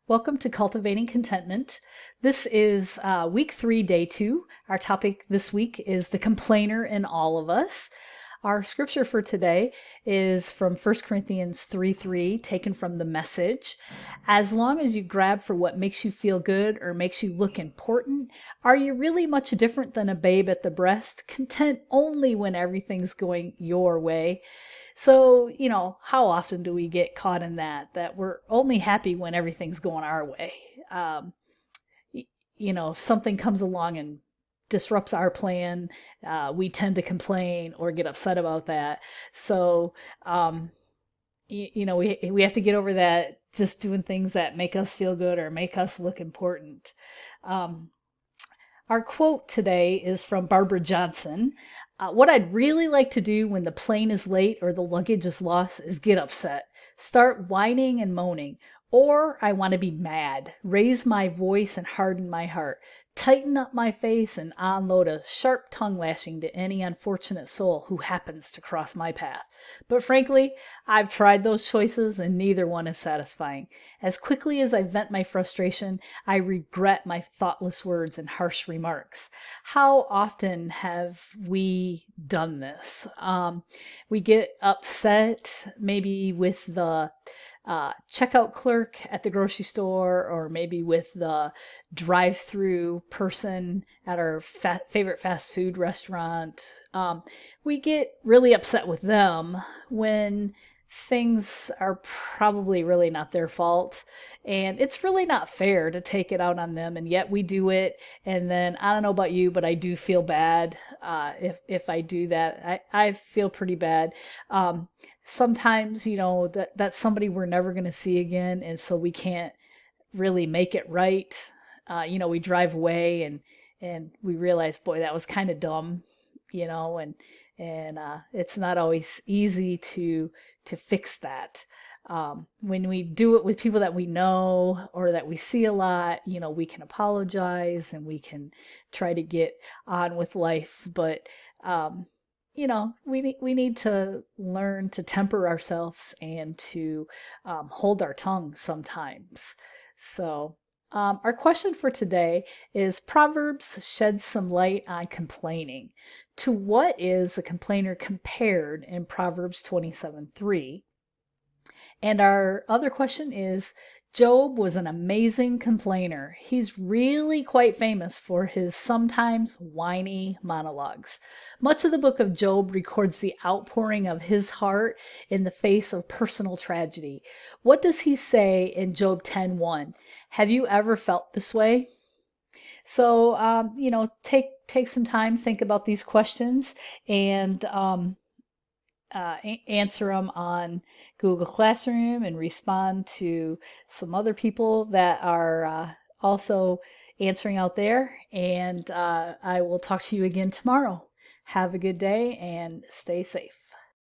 Welcome to Cultivating Contentment. This is week 3, day 2. Our topic this week is the complainer in all of us. Our scripture for today is from 1 Corinthians 3:3, taken from the Message. As long as you grab for what makes you feel good or makes you look important, are you really much different than a babe at the breast, content only when everything's going your way? So, how often do we get caught in that we're only happy when everything's going our way? Um, if something comes along and disrupts our plan, we tend to complain or get upset about that. So, we have to get over that just doing things that make us feel good or make us look important. Um, our quote today is from Barbara Johnson. What I'd really like to do when the plane is late or the luggage is lost is get upset, start whining and moaning. Or I want to be mad, raise my voice and harden my heart, tighten up my face and unload a sharp tongue lashing to any unfortunate soul who happens to cross my path. But frankly, I've tried those choices and neither one is satisfying. As quickly as I vent my frustration, I regret my thoughtless words and harsh remarks. How often have we done this? We get upset maybe with the checkout clerk at the grocery store, or maybe with the drive-through person at our favorite fast food restaurant. We get really upset with them when things are probably really not their fault. And it's really not fair to take it out on them, and yet we do it. And then I don't know about you, but I do feel bad if I do that. I feel pretty bad. Sometimes, that's somebody we're never going to see again, and so we can't really make it right. We drive away and we realize, boy, that was kind of dumb, and it's not always easy to fix that. When we do it with people that we know or that we see a lot, we can apologize and we can try to get on with life. But, we need to learn to temper ourselves and to hold our tongue sometimes. So, our question for today is Proverbs sheds some light on complaining. To what is a complainer compared in Proverbs 27:3? And our other question is Job was an amazing complainer. He's really quite famous for his sometimes whiny monologues. Much of the book of Job records the outpouring of his heart in the face of personal tragedy. What does he say in Job 10:1? Have you ever felt this way? So, take some time, think about these questions, and answer them on Google Classroom and respond to some other people that are also answering out there. And I will talk to you again tomorrow. Have a good day and stay safe.